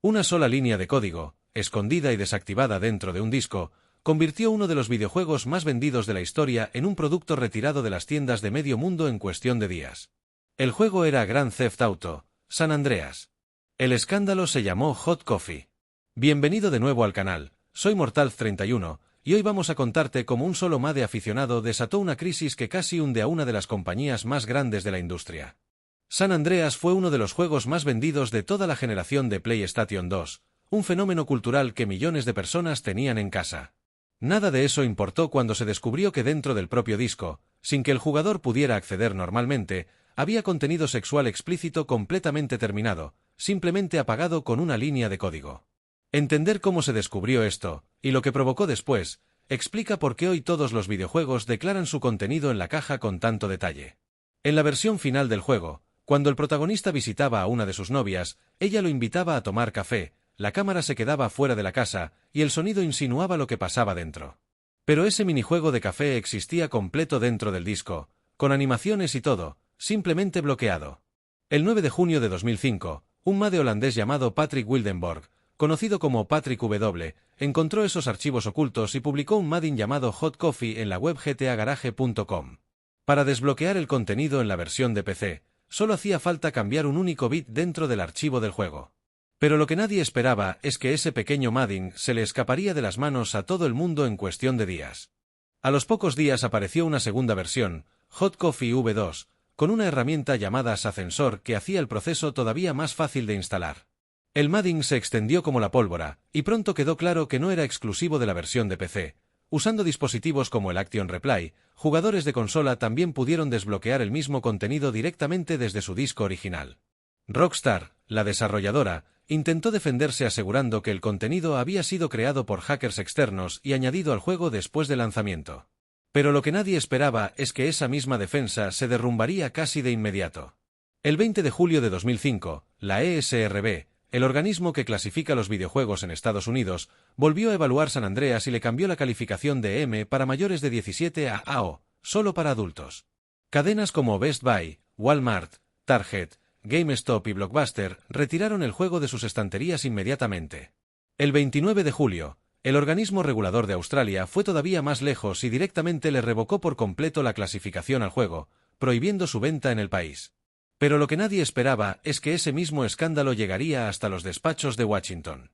Una sola línea de código, escondida y desactivada dentro de un disco, convirtió uno de los videojuegos más vendidos de la historia en un producto retirado de las tiendas de medio mundo en cuestión de días. El juego era Grand Theft Auto, San Andreas. El escándalo se llamó Hot Coffee. Bienvenido de nuevo al canal, soy Mortalz31, y hoy vamos a contarte cómo un solo MAD aficionado desató una crisis que casi hunde a una de las compañías más grandes de la industria. San Andreas fue uno de los juegos más vendidos de toda la generación de PlayStation 2, un fenómeno cultural que millones de personas tenían en casa. Nada de eso importó cuando se descubrió que dentro del propio disco, sin que el jugador pudiera acceder normalmente, había contenido sexual explícito completamente terminado, simplemente apagado con una línea de código. Entender cómo se descubrió esto, y lo que provocó después, explica por qué hoy todos los videojuegos declaran su contenido en la caja con tanto detalle. En la versión final del juego, cuando el protagonista visitaba a una de sus novias, ella lo invitaba a tomar café, la cámara se quedaba fuera de la casa, y el sonido insinuaba lo que pasaba dentro. Pero ese minijuego de café existía completo dentro del disco, con animaciones y todo, simplemente bloqueado. El 9 de junio de 2005, un MAD holandés llamado Patrick Wildenborg, conocido como Patrick W, encontró esos archivos ocultos y publicó un MADing llamado Hot Coffee en la web gtagarage.com. Para desbloquear el contenido en la versión de PC, solo hacía falta cambiar un único bit dentro del archivo del juego. Pero lo que nadie esperaba es que ese pequeño MADing se le escaparía de las manos a todo el mundo en cuestión de días. A los pocos días apareció una segunda versión, Hot Coffee V2, con una herramienta llamada Ascensor que hacía el proceso todavía más fácil de instalar. El MADing se extendió como la pólvora, y pronto quedó claro que no era exclusivo de la versión de PC. Usando dispositivos como el Action Replay, jugadores de consola también pudieron desbloquear el mismo contenido directamente desde su disco original. Rockstar, la desarrolladora, intentó defenderse asegurando que el contenido había sido creado por hackers externos y añadido al juego después del lanzamiento. Pero lo que nadie esperaba es que esa misma defensa se derrumbaría casi de inmediato. El 20 de julio de 2005, la ESRB, el organismo que clasifica los videojuegos en Estados Unidos, volvió a evaluar San Andreas y le cambió la calificación de M para mayores de 17 a AO, solo para adultos. Cadenas como Best Buy, Walmart, Target, GameStop y Blockbuster retiraron el juego de sus estanterías inmediatamente. El 29 de julio, el organismo regulador de Australia fue todavía más lejos y directamente le revocó por completo la clasificación al juego, prohibiendo su venta en el país. Pero lo que nadie esperaba es que ese mismo escándalo llegaría hasta los despachos de Washington.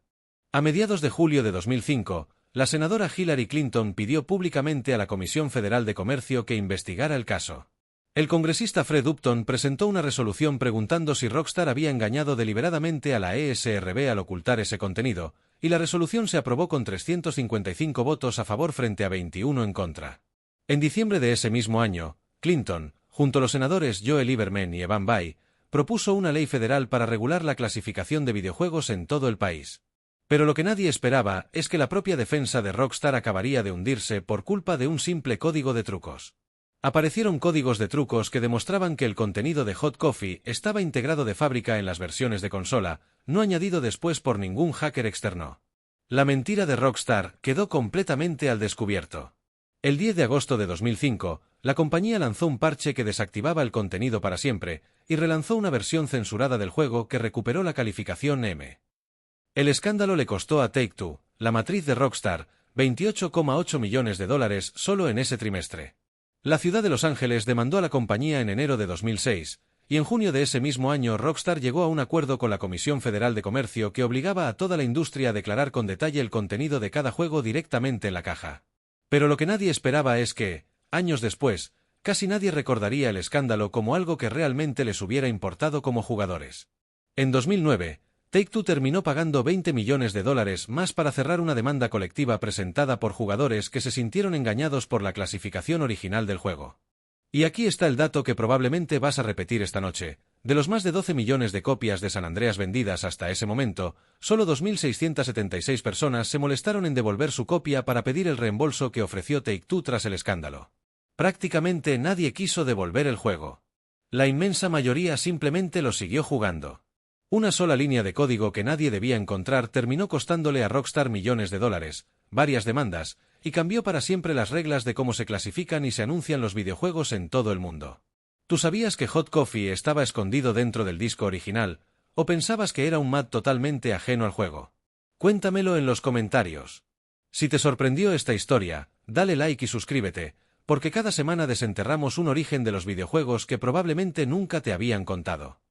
A mediados de julio de 2005, la senadora Hillary Clinton pidió públicamente a la Comisión Federal de Comercio que investigara el caso. El congresista Fred Upton presentó una resolución preguntando si Rockstar había engañado deliberadamente a la ESRB al ocultar ese contenido, y la resolución se aprobó con 355 votos a favor frente a 21 en contra. En diciembre de ese mismo año, Clinton, junto a los senadores Joe Lieberman y Evan Bayh, propuso una ley federal para regular la clasificación de videojuegos en todo el país. Pero lo que nadie esperaba es que la propia defensa de Rockstar acabaría de hundirse por culpa de un simple código de trucos. Aparecieron códigos de trucos que demostraban que el contenido de Hot Coffee estaba integrado de fábrica en las versiones de consola, no añadido después por ningún hacker externo. La mentira de Rockstar quedó completamente al descubierto. El 10 de agosto de 2005, la compañía lanzó un parche que desactivaba el contenido para siempre, y relanzó una versión censurada del juego que recuperó la calificación M. El escándalo le costó a Take-Two, la matriz de Rockstar, $28,8 millones solo en ese trimestre. La ciudad de Los Ángeles demandó a la compañía en enero de 2006, y en junio de ese mismo año Rockstar llegó a un acuerdo con la Comisión Federal de Comercio que obligaba a toda la industria a declarar con detalle el contenido de cada juego directamente en la caja. Pero lo que nadie esperaba es que, años después, casi nadie recordaría el escándalo como algo que realmente les hubiera importado como jugadores. En 2009, Take-Two terminó pagando $20 millones más para cerrar una demanda colectiva presentada por jugadores que se sintieron engañados por la clasificación original del juego. Y aquí está el dato que probablemente vas a repetir esta noche. De los más de 12 millones de copias de San Andreas vendidas hasta ese momento, solo 2.676 personas se molestaron en devolver su copia para pedir el reembolso que ofreció Take-Two tras el escándalo. Prácticamente nadie quiso devolver el juego. La inmensa mayoría simplemente lo siguió jugando. Una sola línea de código que nadie debía encontrar terminó costándole a Rockstar millones de dólares, varias demandas, y cambió para siempre las reglas de cómo se clasifican y se anuncian los videojuegos en todo el mundo. ¿Tú sabías que Hot Coffee estaba escondido dentro del disco original, ¿O pensabas que era un MAD totalmente ajeno al juego? Cuéntamelo en los comentarios. Si te sorprendió esta historia, dale like y suscríbete, porque cada semana desenterramos un origen de los videojuegos que probablemente nunca te habían contado.